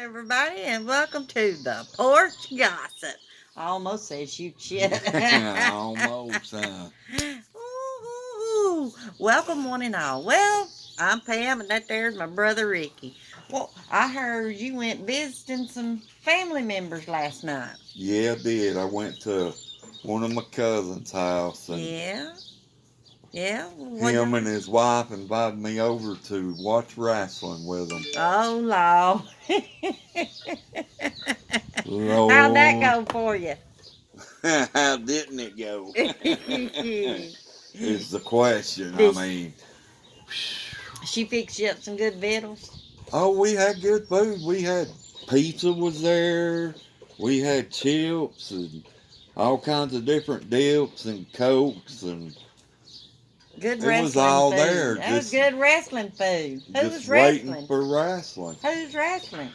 everybody, and welcome to the Porch Gossip. I almost said shoot shit. Almost. Ooh, welcome, one and all. Well, I'm Pam, and that there's my brother Ricky. Well, I heard you went visiting some family members last night. Yeah, I did. I went to one of my cousin's house, and Yeah, yeah. What him y'all? and his wife invited me over to watch wrestling with them. Oh, Lord. How'd that Lord, go for you? how didn't it go? Did Is the question. I mean, she fix you up some good victuals? oh, we had good food. We had pizza was there. We had chips and all kinds of different dips and cokes, and Good it was wrestling all food. there. That was good wrestling food. Just Who's waiting wrestling? for wrestling. Who's wrestling?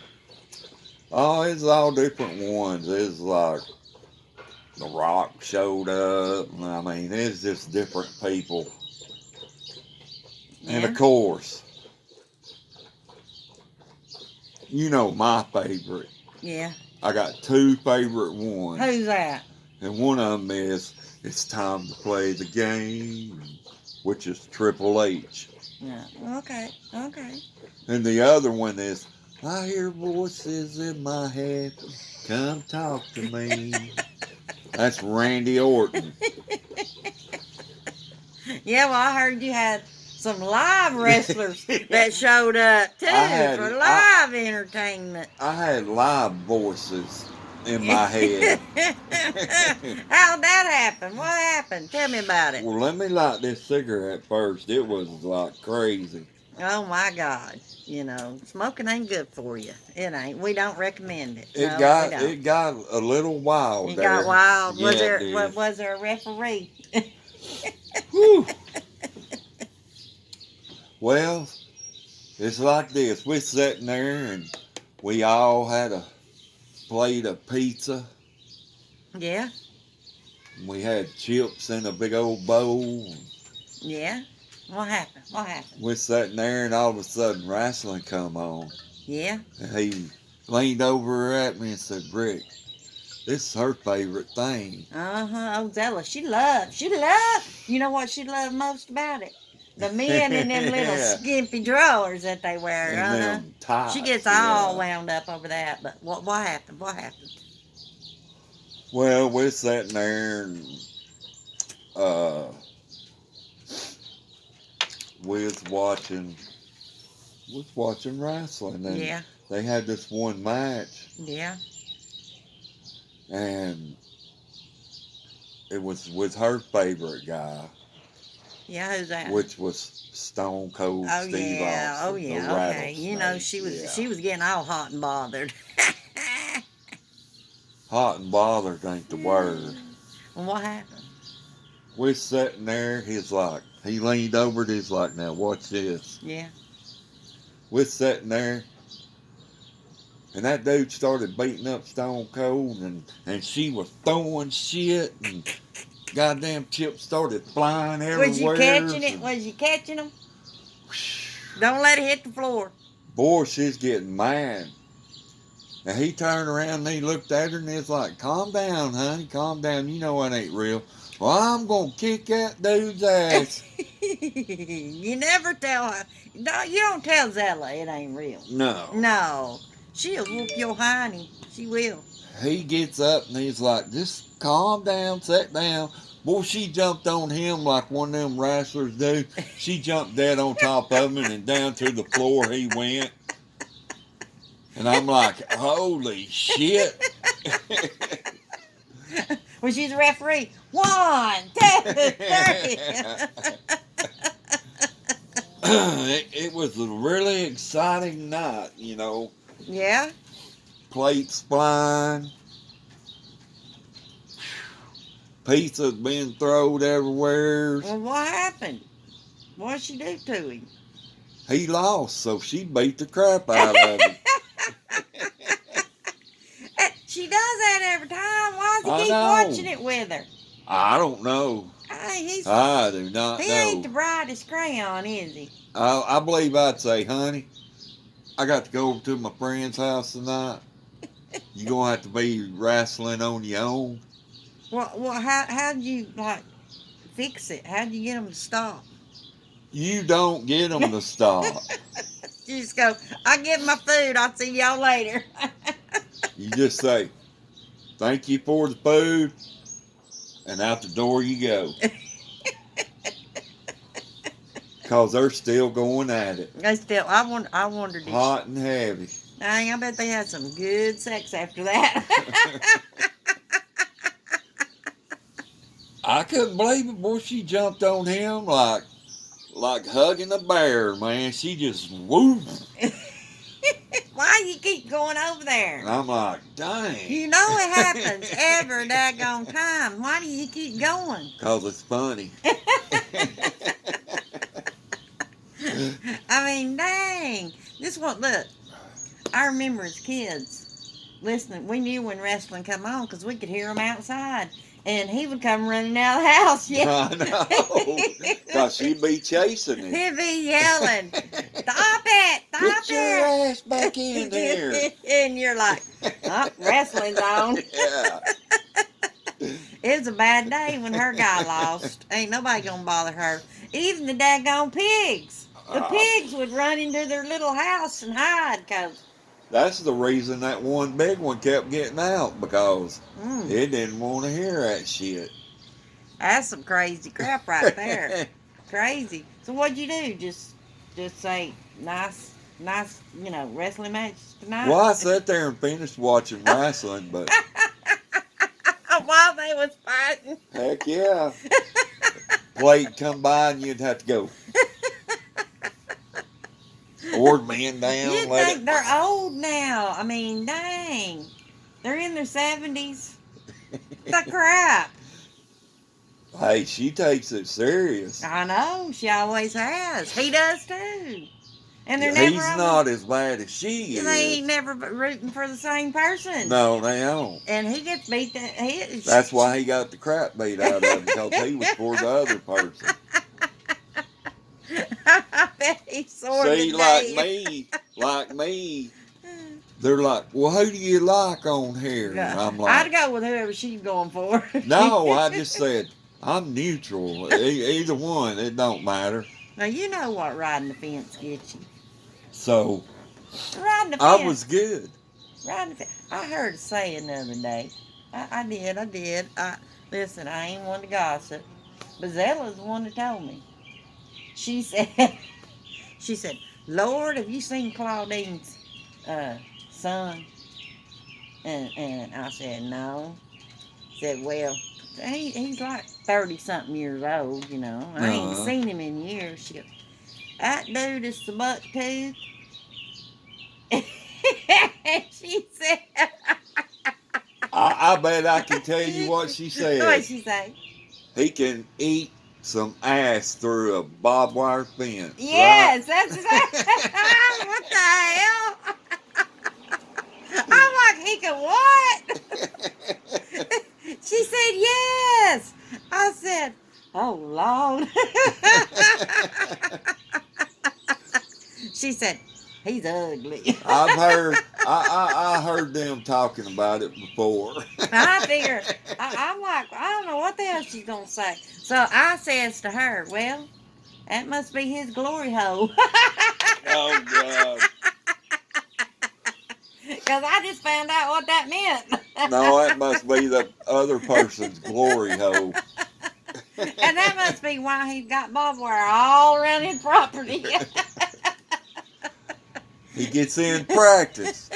Oh, it's all different ones. It's like The Rock showed up. I mean, it's just different people. And Yeah. of course, you know my favorite. Yeah. I got two favorite ones. Who's that? And one of them is It's Time to Play the Game, which is Triple H. Yeah. Okay. Okay. And the other one is I hear voices in my head. Come talk to me. That's Randy Orton. Yeah, well, I heard you had some live wrestlers that showed up too for live entertainment. I had live voices in my head. How'd that happen? What happened? Tell me about it. Well, let me light this cigarette first. It was like crazy. Oh my God. You know, smoking ain't good for you. It ain't. We don't recommend it. It No, got we don't. it got a little wild. It there. got wild. Yeah, Was it there did. was there a referee? Whew. Well, it's like this. We're sitting there and we all had a plate of pizza. Yeah. We had chips in a big old bowl. Yeah. What happened? What happened? We're sitting there and all of a sudden wrestling come on. Yeah. And he leaned over at me and said, Rick, this is her favorite thing. Oh, Zella. She loved. You know what she loved most about it? The men in them little skimpy drawers that they wear. And them tights, She gets all wound up over that. But what happened? What happened? Well, we're sitting there and uh, we was watching wrestling, and Yeah. they had this one match, Yeah. and it was with her favorite guy, Yeah. Who's that? which was Stone Cold Oh Steve yeah. Austin. Oh the yeah. Okay. You know rattlesnake. she was getting all hot and bothered. Hot and bothered ain't the word. Well, what happened? We're sitting there. He leaned over. And he's like, now watch this. Yeah. We're sitting there, and that dude started beating up Stone Cold, and she was throwing shit, and goddamn chips started flying everywhere. Was you catching it? Was you catching them? Don't let it hit the floor. Boy, she's getting mad. And he turned around and he looked at her and he's like, calm down, honey, calm down. You know it ain't real. Well, I'm going to kick that dude's ass. You never tell her. No, you don't tell Zella it ain't real. No. No. She'll whoop your hiney. She will. He gets up and he's like, just calm down, sit down. Boy, she jumped on him like one of them wrestlers do. She jumped dead on top of him and down to the floor he went. And I'm like, holy shit. Well, she's a referee. 1, 2, 3. It was a really exciting night, you know. Yeah? Plates flying. Pizza's being thrown everywhere. Well, what happened? What'd she do to him? He lost, so she beat the crap out of him. She does that every time. Why does he I keep know. watching it with her? I don't know. I do not He know. ain't the brightest crayon, is he? I believe I'd say, honey, I got to go over to my friend's house tonight. You gonna have to be wrestling on your own. Well, how'd you like fix it? How'd you get them to stop? You don't get them to stop. You just go, I'll get my food. I'll see y'all later. You just say, "Thank you for the food," and out the door you go. Cause they're still going at it, They still, I wondered. hot and heavy. I bet they had some good sex after that. I couldn't believe it, boy. She jumped on him like hugging a bear, man. She just whooped. Why you keep going over there? And I'm like, dang. You know it happens every daggone time. Why do you keep going? Cause it's funny. I mean, dang. This one, look. I remember as kids listening. We knew when wrestling come on because we could hear him outside. And he would come running out of the house. Yeah. I know. Cause she'd be chasing him. He'd be yelling, "Stop it! Stop Get your it!" ass back in here. And you're like, "Oh, wrestling's on." Yeah. It was a bad day when her guy lost. Ain't nobody gonna bother her. Even the daggone pigs. The pigs would run into their little house and hide, cause That's the reason that one big one kept getting out, because it didn't want to hear that shit. That's some crazy crap right there. Crazy. So what'd you do? Just say nice, wrestling match tonight? Well, I sat there and finished watching wrestling, but while they was fighting. heck yeah. Plate come by and you'd have to go. Or bend down. You'd think they're old now. I mean, dang. They're in their 70s. The crap. Hey, she takes it serious. I know. She always has. He does too. And they're He's never not as bad as she is. They ain't never rooting for the same person. No, they don't. And he gets beat. That's why he got the crap beat out of him, because he was for the other person. I bet he's sore See, today. like me, they're like, well, who do you like on here? And I'm I'd like, go with whoever she's going for. no, I just said, I'm neutral. Either one, it don't matter. Now, you know what riding the fence gets you. So, Riding the fence. I was good. Riding the fence. I heard a saying the other day. I did. Listen, I ain't one to gossip. But Zella's the one that told me. She said, Lord, have you seen Claudine's son? And I said, no. Said, well, he's like 30-something years old, you know. I ain't seen him in years. She goes, that dude is the buck tooth. She said, I bet I can tell you what she said. What'd she say? He can eat some ass through a barbed wire fence. Yes, right? that's exactly. What the hell? I'm like, he can what? She said, yes. I said, oh, Lord. She said, he's ugly. I heard them talking about it before. I figure, I'm like, I don't know what the hell she's going to say. So I says to her, well, that must be his glory hole. Oh, God. Because I just found out what that meant. No, that must be the other person's glory hole. And that must be why he's got barbed wire all around his property. He gets in practice.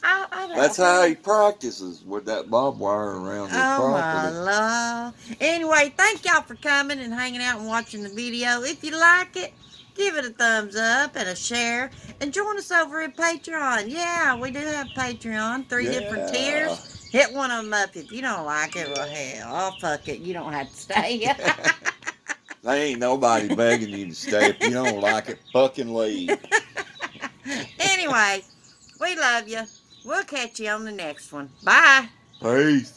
I That's how he practices, with that barbed wire around his Oh my property. Lord. Anyway, thank y'all for coming and hanging out and watching the video. If you like it, give it a thumbs up and a share. And join us over at Patreon. Yeah, we do have Patreon. 3 different tiers. Hit one of them up. If you don't like it, well, hell, oh, fuck it. You don't have to stay. There ain't nobody begging you to stay. If you don't like it, fucking leave. Anyway, we love you. We'll catch you on the next one. Bye. Peace.